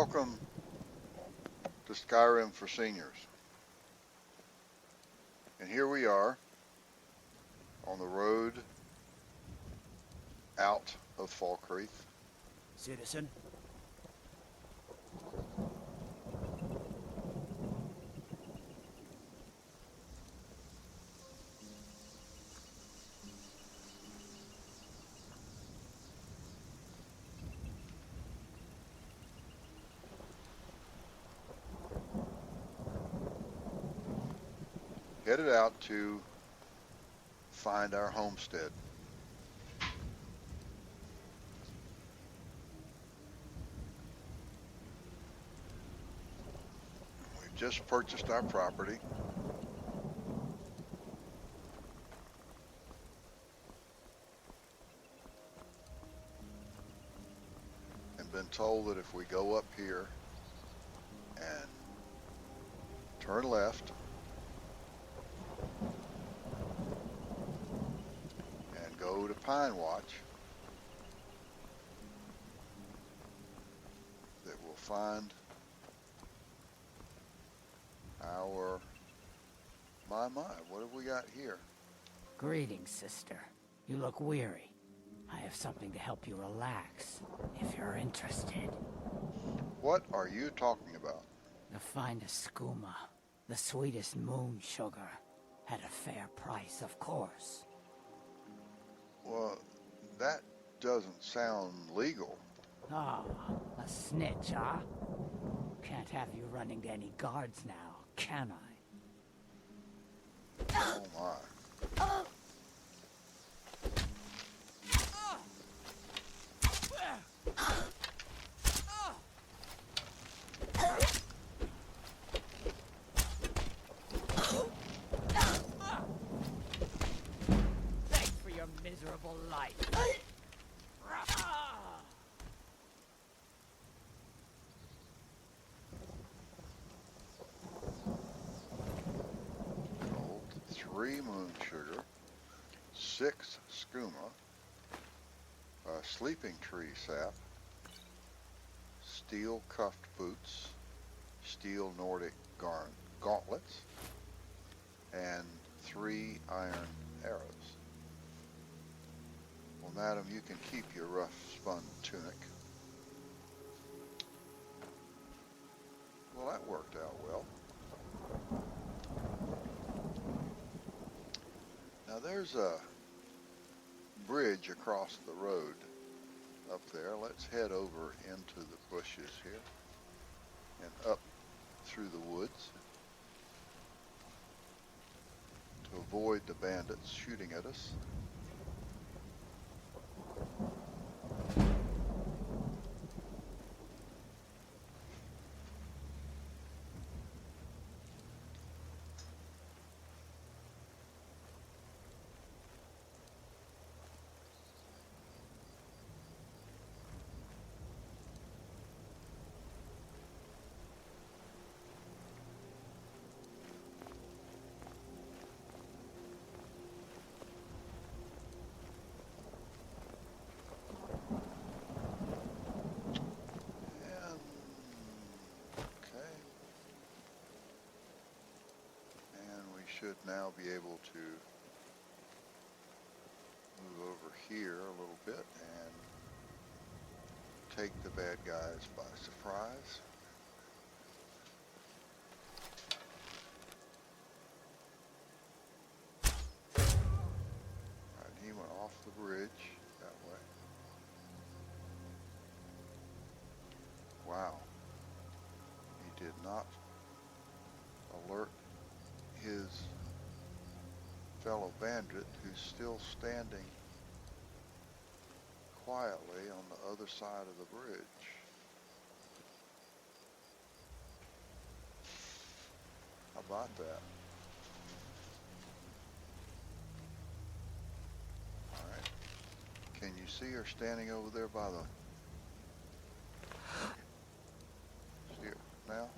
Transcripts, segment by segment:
Welcome to Skyrim for Seniors. And here we are on the road out of Falkreath. Citizen? Headed out to find our homestead. We've just purchased our property. And been told that if we go up here and turn left and go to Pine Watch, that we'll find our, my, what have we got here? Greetings, sister. You look weary. I have something to help you relax, if you're interested. What are you talking about? The finest skooma, the sweetest moon sugar, at a fair price, of course. Well, that doesn't sound legal. Ah, a snitch, huh? Can't have you running to any guards now, can I? Oh my. Thanks for your miserable life. Gold, 3 moon sugar, 6 skooma, sleeping tree sap, steel cuffed boots, steel Nordic gauntlets, and 3 iron arrows. Well, madam, you can keep your rough spun tunic. Well, that worked out well. Now there's a bridge across the road up there. Let's head over into the bushes here and up through the woods to avoid the bandits shooting at us. And okay. And we should now be able to move over here a little bit and take the bad guys by surprise. Alright, he went off the bridge that way. Wow. He did not alert his fellow bandit who's still standing quietly on the other side of the bridge. How about that? Alright. Can you see her standing over there by the... See her now?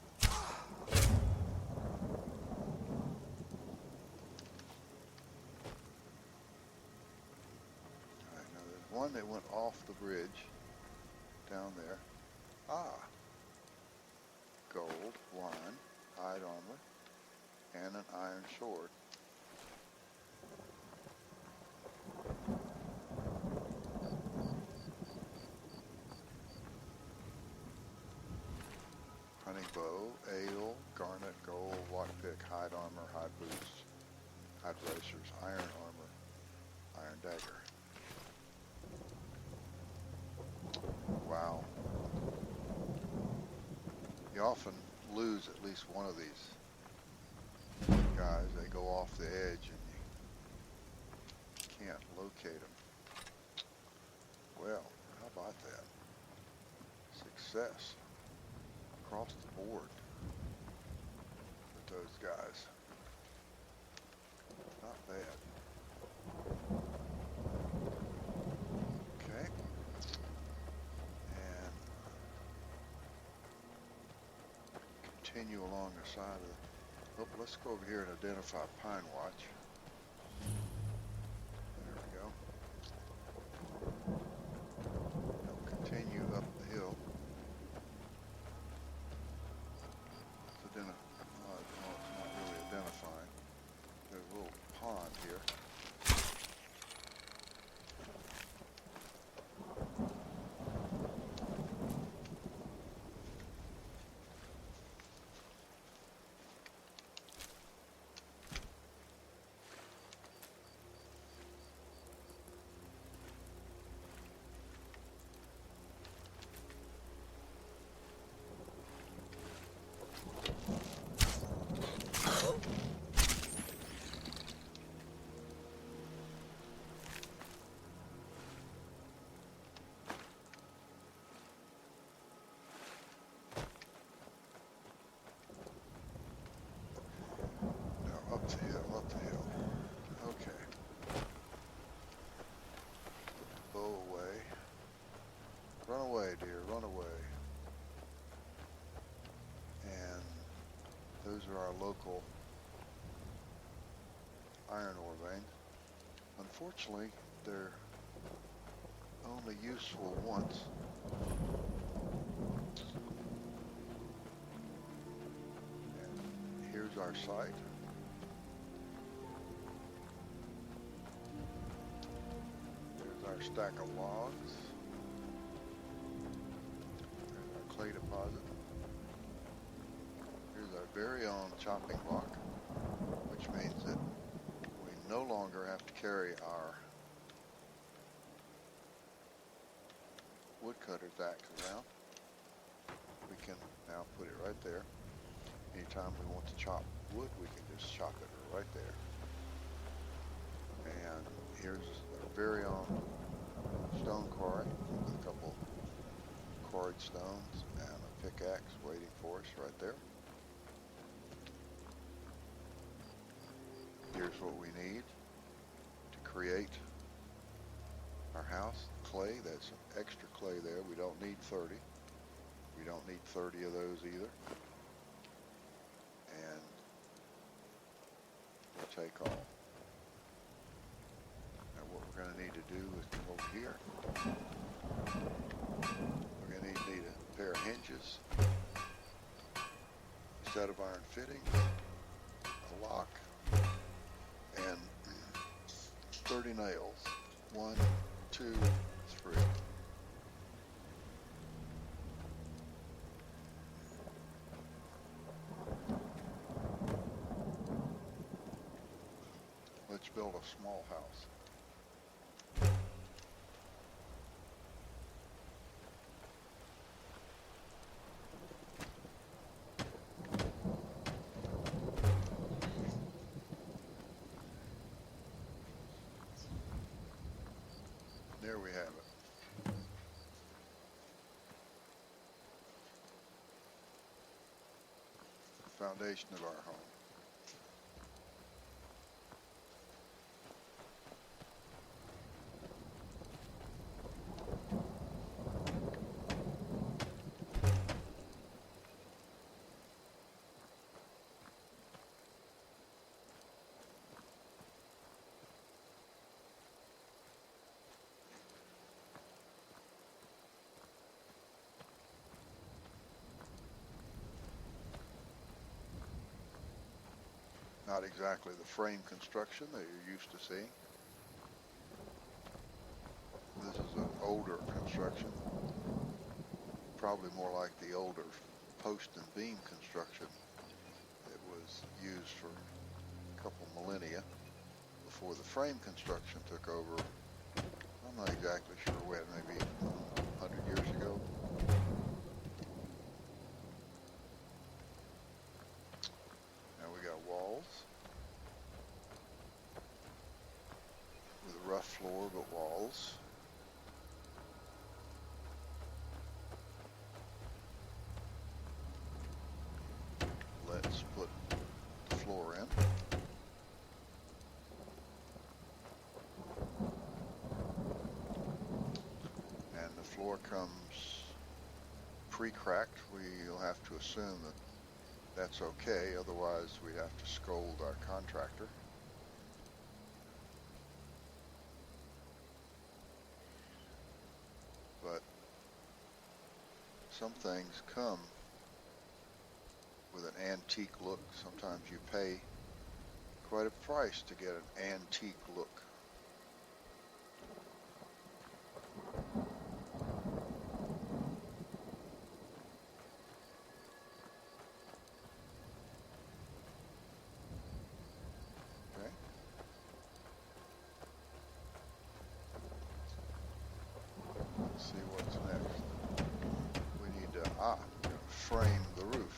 Alright, now there's one that went off the bridge down there. Ah, gold, wine, hide armor, and an iron sword. Hunting bow, ale, garnet, gold, lockpick, hide armor, hide boots, hide bracers, iron armor, iron dagger. Wow. You often lose at least one of these guys. They go off the edge and you can't locate them. Well, how about that? Success across the board with those guys. Not bad. Okay. And continue along the side of the... Oh, let's go over here and identify Pine Watch. There we go. Now continue up the hill. No, it's not really identifying. There's a little pond here. Up the hill, up the hill. Okay. Put the bow away. Run away, dear, run away. And those are our local iron ore veins. Unfortunately, they're only useful once. And here's our site. Our stack of logs. There's our clay deposit. Here's our very own chopping block, which means that we no longer have to carry our woodcutter's axe around. We can now put it right there. Anytime we want to chop wood, we can just chop it right there. And here's our very own stone quarry with a couple quarried stones and a pickaxe waiting for us right there. Here's what we need to create our house. Clay, that's some extra clay there. We don't need 30. We don't need 30 of those either. And we'll take all. What we're going to need to do is come over here. We're going to need a pair of hinges, a set of iron fittings, a lock, and 30 nails. 1, 2, 3. Let's build a small house. There we have it. The foundation of our home. Not exactly the frame construction that you're used to seeing. This is an older construction, probably more like the older post and beam construction that was used for a couple millennia before the frame construction took over. I'm not exactly sure when, maybe 100 years ago. Now we got walls with a rough floor, but walls. Let's put the floor in. And the floor comes pre-cracked. We'll have to assume that that's okay, otherwise we'd have to scold our contractor. But some things come with an antique look. Sometimes you pay quite a price to get an antique look. Okay. Let's see what's next. We need to frame the roof.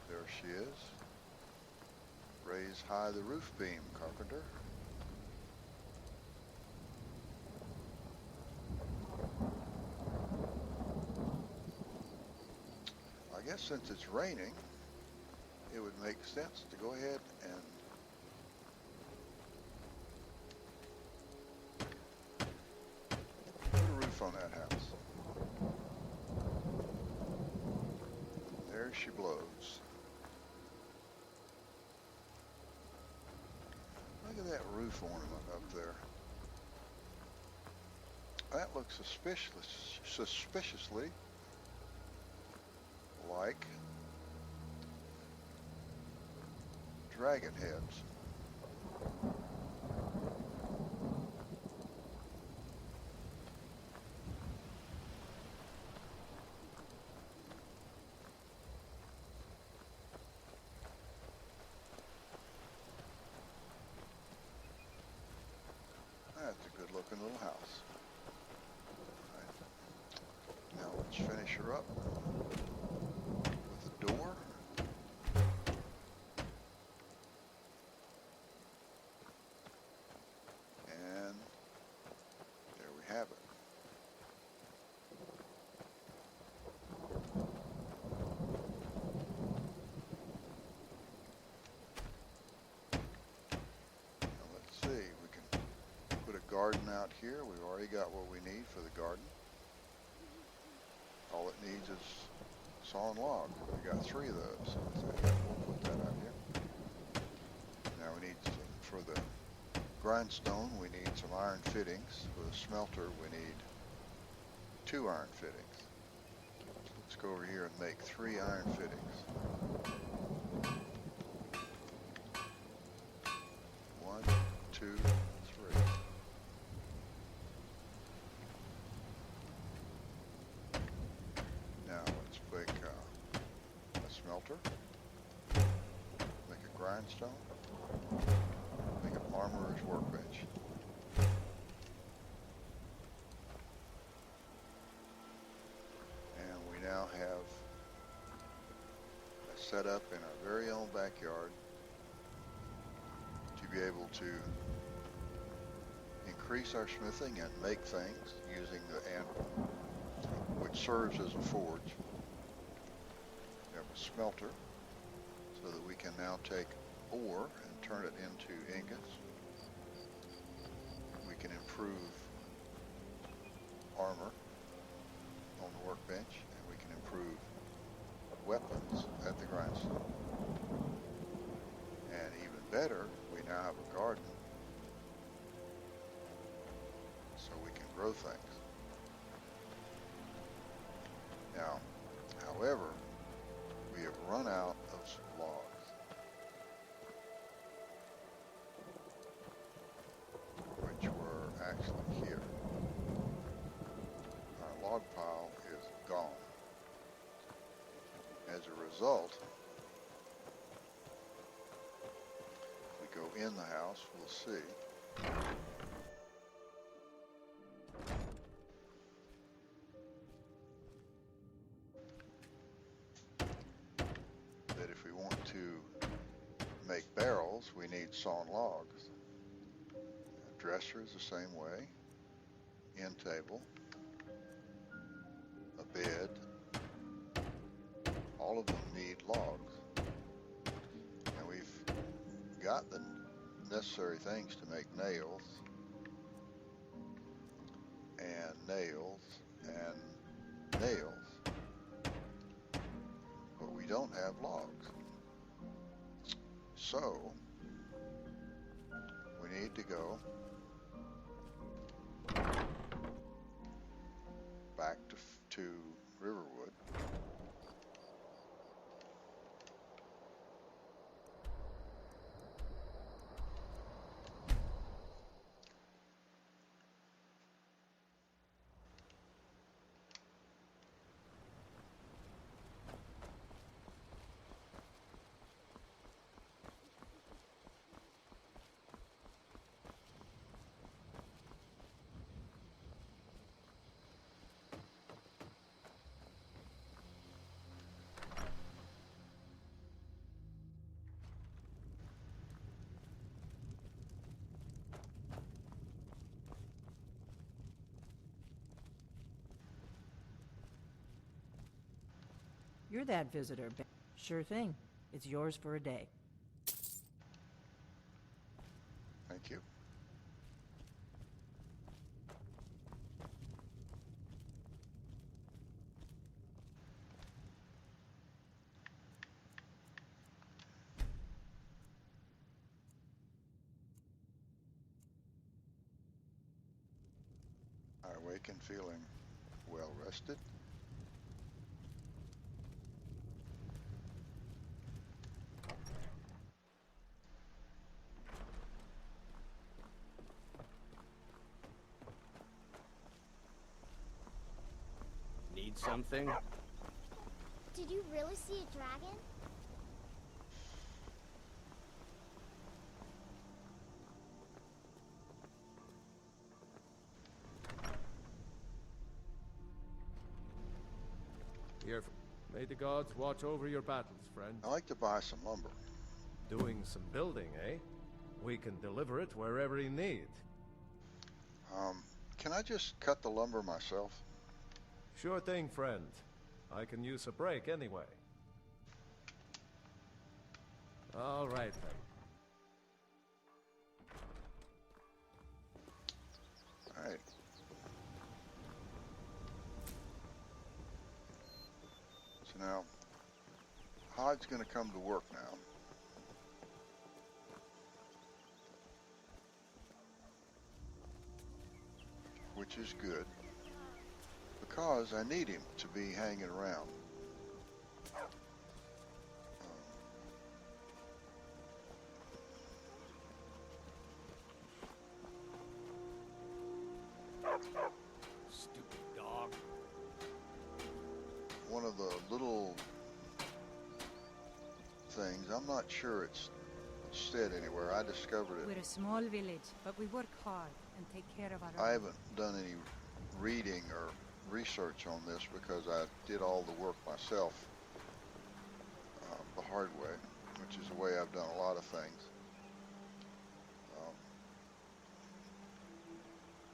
There she is. Raise high the roof beam, carpenter. I guess since it's raining, it would make sense to go ahead and put a roof on that house. There she blows. Look at that roof ornament up there. That looks suspiciously like dragon heads. That's a good looking little house. All right. Now let's finish her up with a door. And there we have it. Now let's see, we can put a garden out here. We've already got what we need for the garden. All it needs is sawn log. We got 3 of those. So we'll put that out here. Now we need some, for the grindstone, we need some iron fittings. For the smelter, we need 2 iron fittings. Let's go over here and make 3 iron fittings. 1, 2, 3. Now let's make a smelter, make a grindstone, make an armorer's workbench. And we now have a setup in our very own backyard to be able to increase our smithing and make things using the anvil, which serves as a forge. We have a smelter so that we can now take ore and turn it into ingots. We can improve armor on the workbench, and we can improve weapons at the grindstone. And even better, we now have a garden so we can grow things. Now, however, run out of logs, which were actually here. Our log pile is gone. As a result, if we go in the house, we'll see that if we want to make barrels, we need sawn logs. A dresser is the same way. End table, a bed, all of them need logs. And we've got the necessary things to make nails and nails and nails, but we don't have logs. So we need to go back to Riverwood. You're that visitor, Ben. Sure thing. It's yours for a day. Thank you. I awaken feeling well rested. Need something? Did you really see a dragon? Here. May the gods watch over your battles, friend. I like to buy some lumber. Doing some building, eh? We can deliver it wherever you need. Can I just cut the lumber myself? Sure thing, friend. I can use a break anyway. All right, then. All right. So now, Hod's going to come to work now. Which is good, because I need him to be hanging around. Stupid dog. One of the little things, I'm not sure it's said anywhere, I discovered it. We're a small village, but we work hard and take care of our I own. haven't done any reading or research on this because I did all the work myself the hard way, which is the way I've done a lot of things.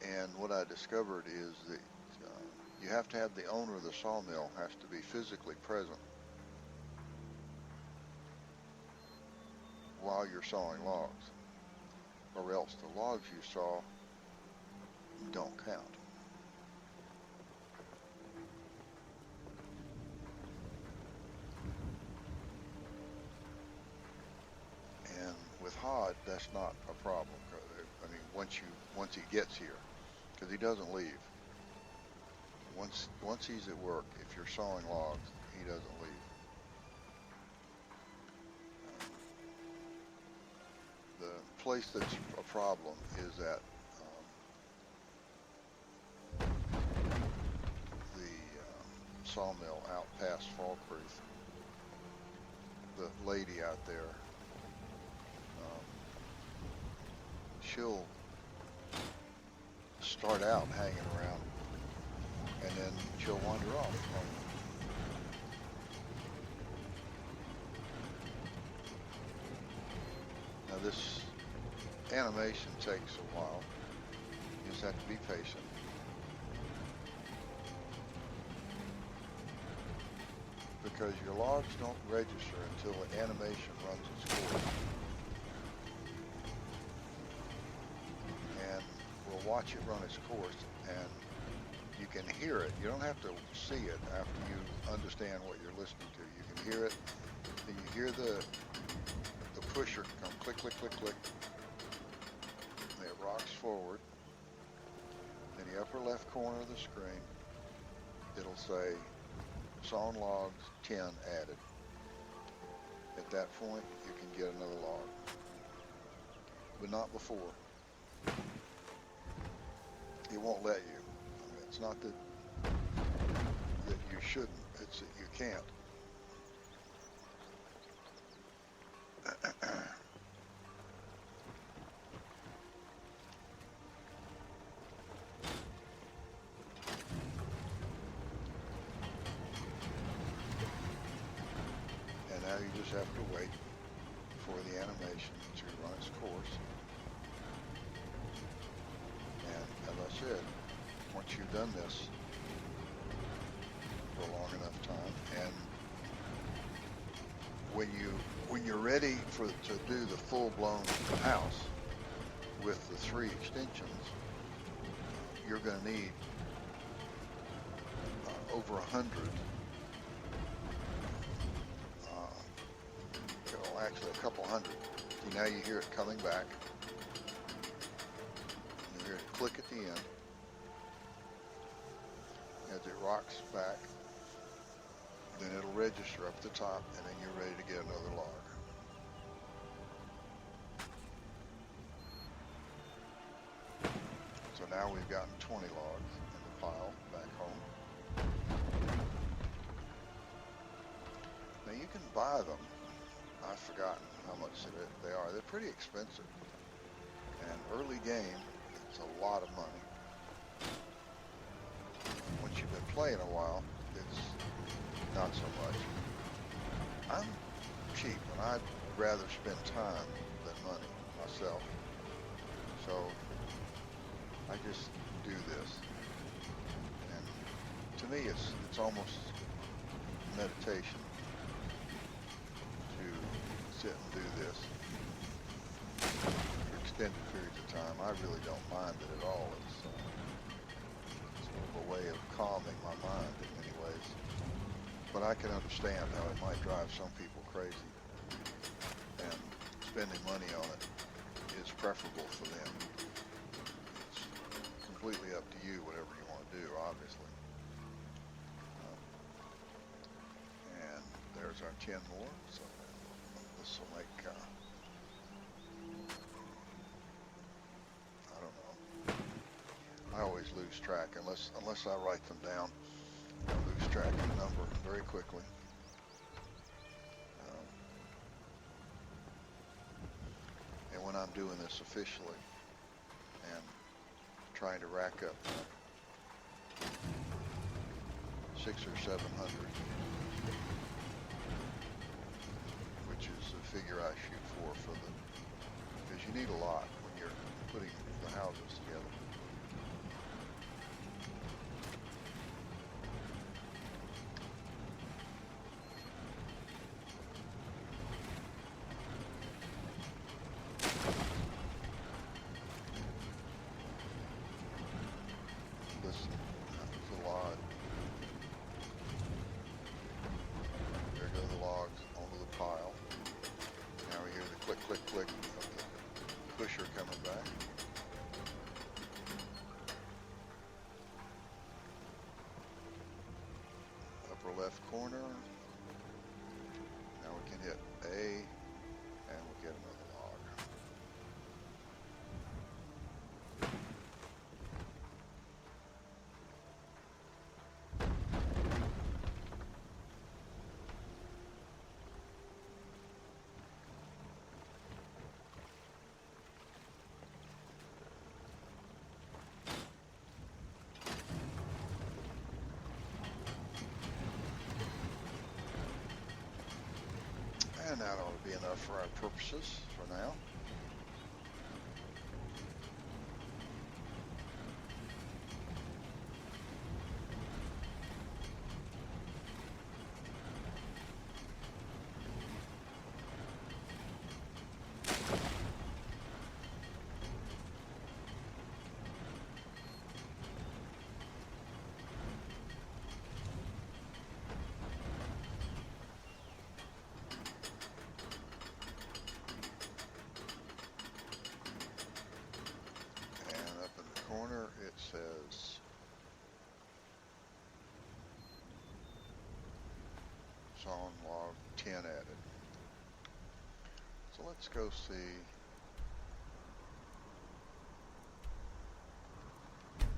And what I discovered is that you have to have the owner of the sawmill has to be physically present while you're sawing logs, or else the logs you saw don't count. And with Hod, that's not a problem. I mean, once he gets here, because he doesn't leave. Once he's at work, if you're sawing logs, he doesn't leave. place that's a problem is that the sawmill out past Falkreath. The lady out there, she'll start out hanging around and then she'll wander off. Now this animation takes a while. You just have to be patient. Because your logs don't register until the animation runs its course. And we'll watch it run its course, and you can hear it. You don't have to see it after you understand what you're listening to. You can hear it, and you hear the pusher come click, click, click, click. And it rocks forward. In the upper left corner of the screen, it'll say sawn logs 10 added. At that point, you can get another log, but not before. It won't let you. I mean, it's not that you shouldn't, it's that you can't. Now you just have to wait for the animation to run its course. And as I said, once you've done this for a long enough time, and when you're ready to do the full-blown house with the 3 extensions, you're going to need over 100. Actually, a couple hundred. See, now you hear it coming back. You hear it click at the end as it rocks back. Then it'll register up at the top, and then you're ready to get another log. So now we've gotten 20 logs in the pile back home. Now you can buy them. I've forgotten how much they are. They're pretty expensive. And early game, it's a lot of money. Once you've been playing a while, it's not so much. I'm cheap, and I'd rather spend time than money myself. So I just do this. And to me, it's almost meditation. Sit and do this for extended periods of time. I really don't mind it at all. It's sort of a way of calming my mind in many ways. But I can understand how it might drive some people crazy, and spending money on it is preferable for them. It's completely up to you, whatever you want to do, obviously. And there's our 10 more. So this will make, I don't know. I always lose track unless I write them down. I lose track of the number very quickly. And when I'm doing this officially and trying to rack up 600 or 700, which is the figure I shoot for the, because you need a lot when you're putting the houses together. Listen, that's a lot. There go the logs onto the pile. Now we hear the click, click, click of the pusher coming back. Upper left corner. Now we can hit A and we'll get another log. enough for our purposes for now. Corner it says sawn log 10 added. So let's go see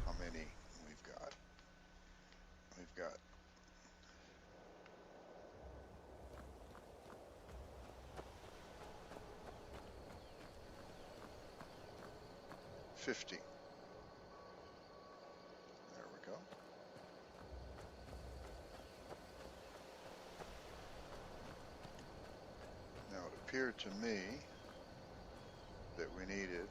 how many we've got. We've got 50. There we go. Now it appeared to me that we needed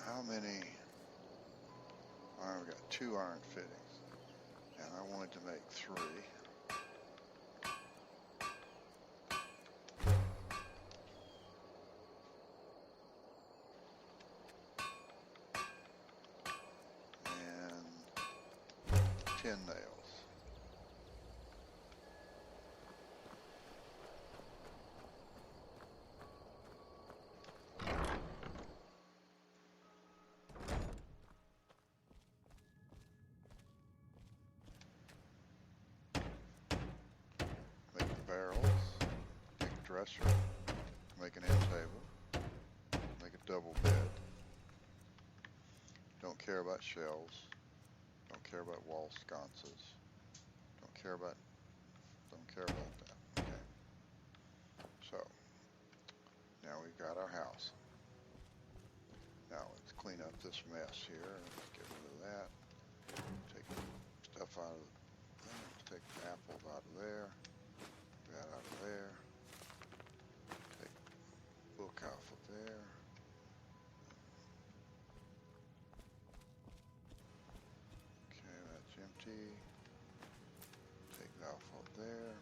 how many iron? We got 2 iron fittings, and I wanted to make 3. And 10 nails. Dresser, make an end table, make a double bed. Don't care about shelves, don't care about wall sconces, don't care about that. Okay. So now we've got our house. Now let's clean up this mess here. Let's get rid of that. Take stuff out of take the apples out of there, that out of there. Book off of there. Okay, that's empty. Take that off of there.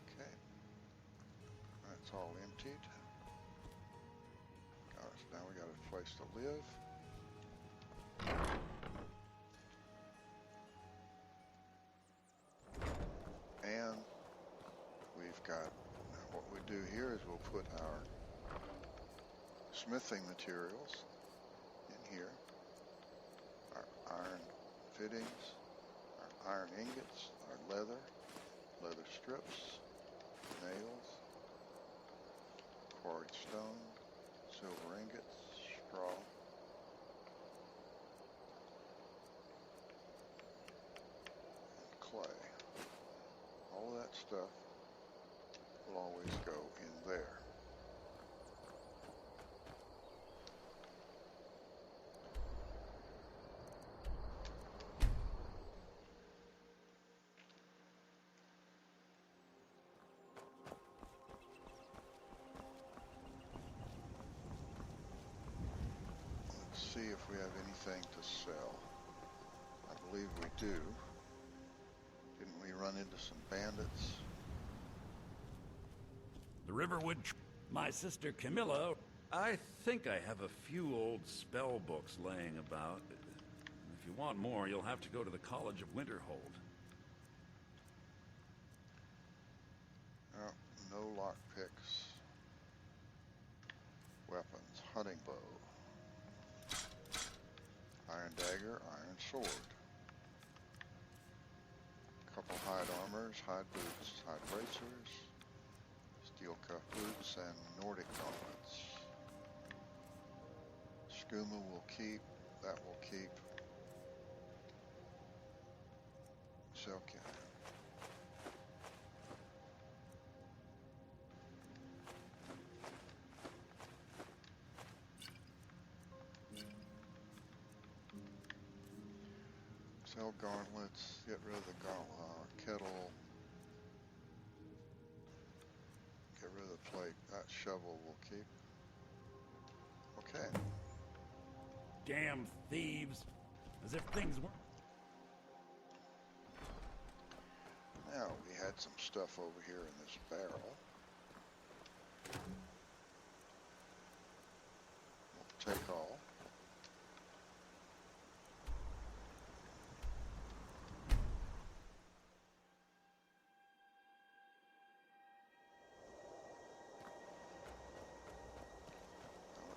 Okay, that's all emptied. Now we got a place to live. And we've got, what we do here is we'll put our smithing materials in here, our iron fittings, our iron ingots, our leather strips, nails, quarried stone, silver ingots, straw, and clay. All of that stuff will always go in there. Let's see if we have anything to sell. I believe we do. Didn't we run into some bandits? The Riverwood... My sister Camilla... I think I have a few old spell books laying about. If you want more, you'll have to go to the College of Winterhold. Oh, no lockpicks. Weapons, hunting bow. Iron dagger, iron sword. Couple hide armors, hide boots, hide bracers, steel cuff boots, and Nordic gauntlets. Skooma will keep, that will keep. Selkia. Sell gauntlets, get rid of the kettle, get rid of the plate. That shovel will keep. Okay. Damn thieves. As if things weren't. Now, we had some stuff over here in this barrel. We'll take all.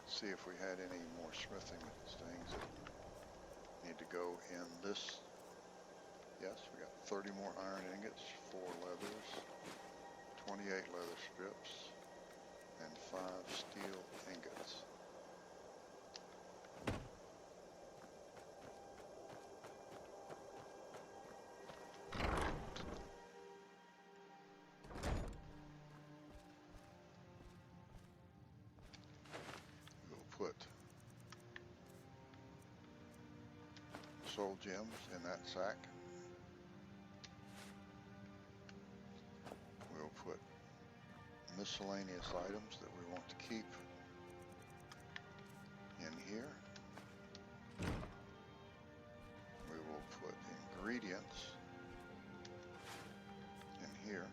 Let's see if we had any more smithing things that need to go in this. Yes, we got 30 more iron ingots, 4 leathers, 28 leather strips, and 5 steel ingots. We'll put soul gems in that sack. We'll put miscellaneous items that we want to keep in here. We will put ingredients in here.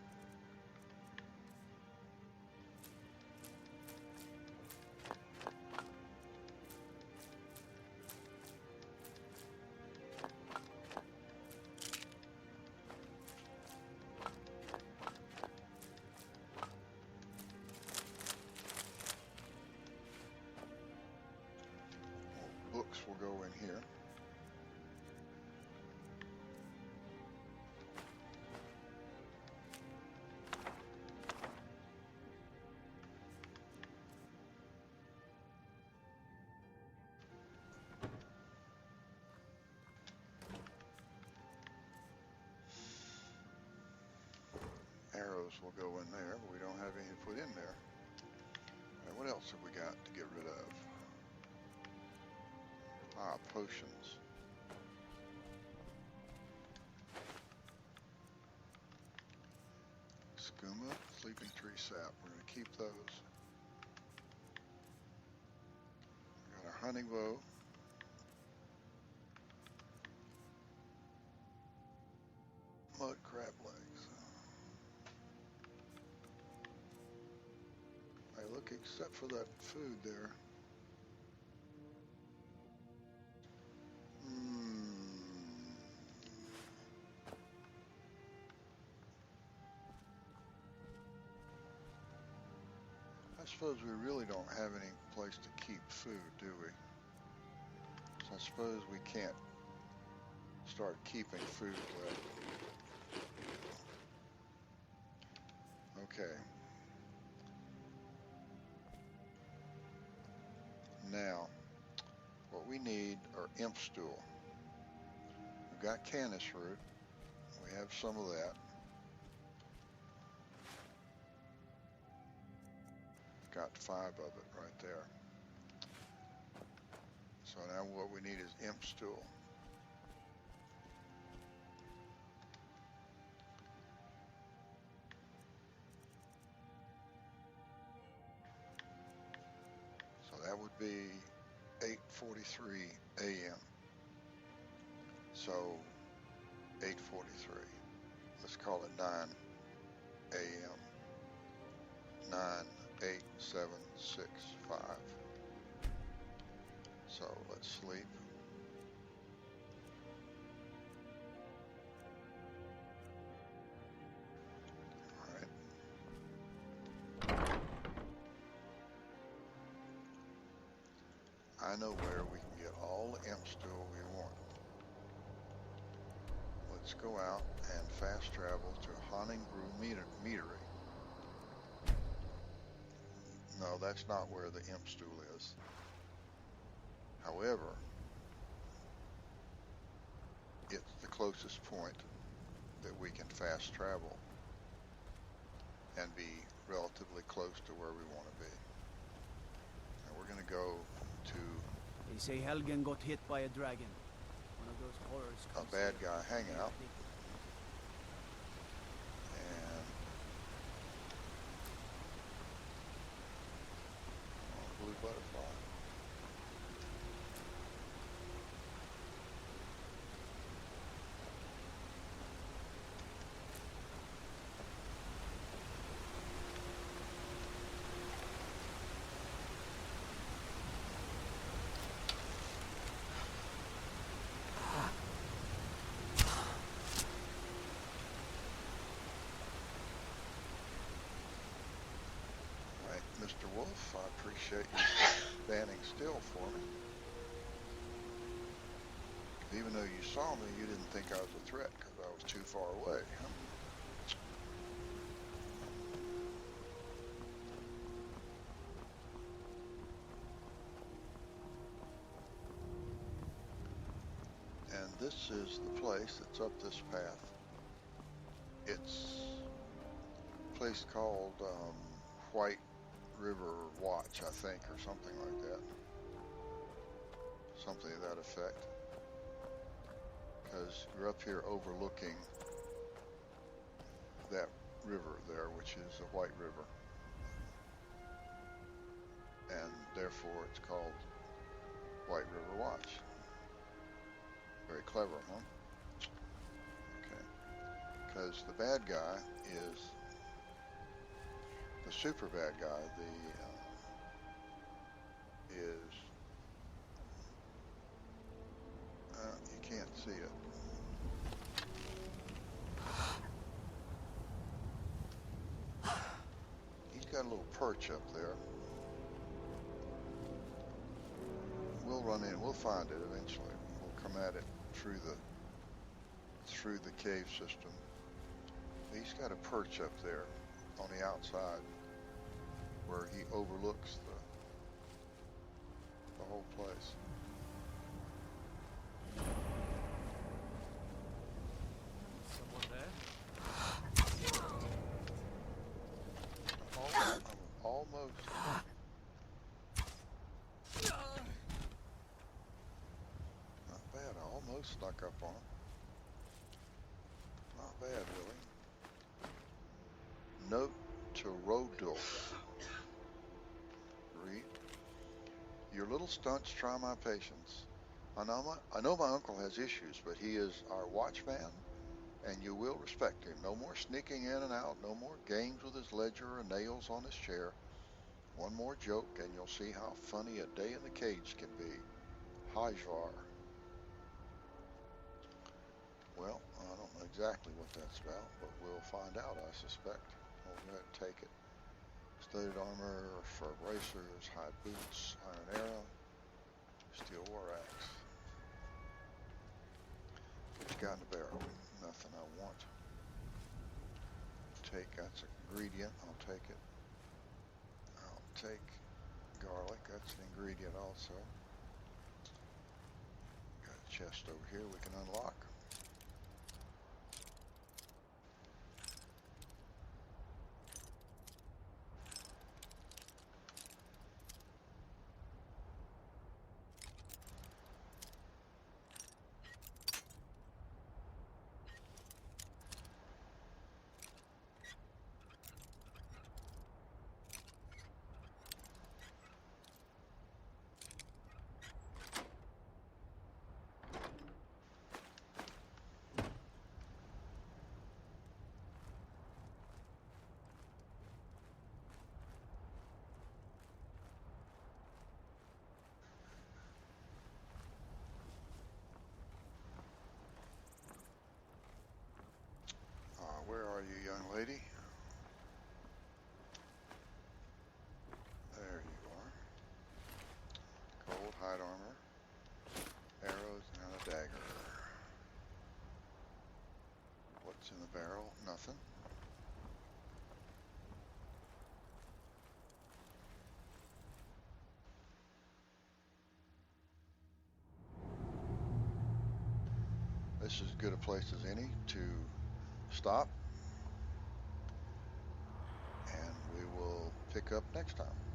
Books will go in here. Arrows will go in there, but we don't have any to put in there. And what else have we got to get rid of? Ah, potions. Skooma, sleeping tree sap. We're going to keep those. We got our hunting bow. Mud crab legs. Hey, look, except for that food there. I suppose we really don't have any place to keep food, do we? So I suppose we can't start keeping food left. Okay. Now, what we need are imp stool. We've got canis root. We have some of that. Got 5 of it right there. So now what we need is imp stool. So that would be 8:43 a.m. So 8:43. Let's call it 9 a.m. 9, 8, 7, 6, 5. So let's sleep. I know where we can get all the imp stool we want. Let's go out and fast travel to Honningbrew Meadery. No, that's not where the imp stool is. However, it's the closest point that we can fast travel and be relatively close to where we want to be. And we're going to go to They say Helgen got hit by a dragon. One of those horrors. a bad guy hangout. And blue butterfly. Mr. Wolf, I appreciate you standing still for me. Even though you saw me, you didn't think I was a threat because I was too far away. Huh? And this is the place that's up this path. It's a place called White River Watch, I think, or something like that. Something to that effect. Because you're up here overlooking that river there, which is a White River. And therefore it's called White River Watch. Very clever, huh? Okay. Because the bad guy is the super bad guy, you can't see it. He's got a little perch up there. We'll run in, we'll find it eventually. We'll come at it through the cave system. He's got a perch up there on the outside where he overlooks the whole place. Someone there? Almost. Not bad. I almost snuck up on him. Not bad, really. Note to Rodolph. Read. Your little stunts try my patience. I know my uncle has issues, but he is our watchman, and you will respect him. No more sneaking in and out, no more games with his ledger or nails on his chair. One more joke, and you'll see how funny a day in the cage can be. Hajvar. Well, I don't know exactly what that's about, but we'll find out, I suspect. We'll go ahead and take it. Studded armor, fur bracers, hide boots, iron arrow, steel war axe. What you got in the barrel? Nothing I want. That's an ingredient, I'll take it. I'll take garlic, that's an ingredient also. Got a chest over here we can unlock. Where are you, young lady? There you are. Cold, hide armor. Nothing. This is as good a place as any to stop, and we will pick up next time.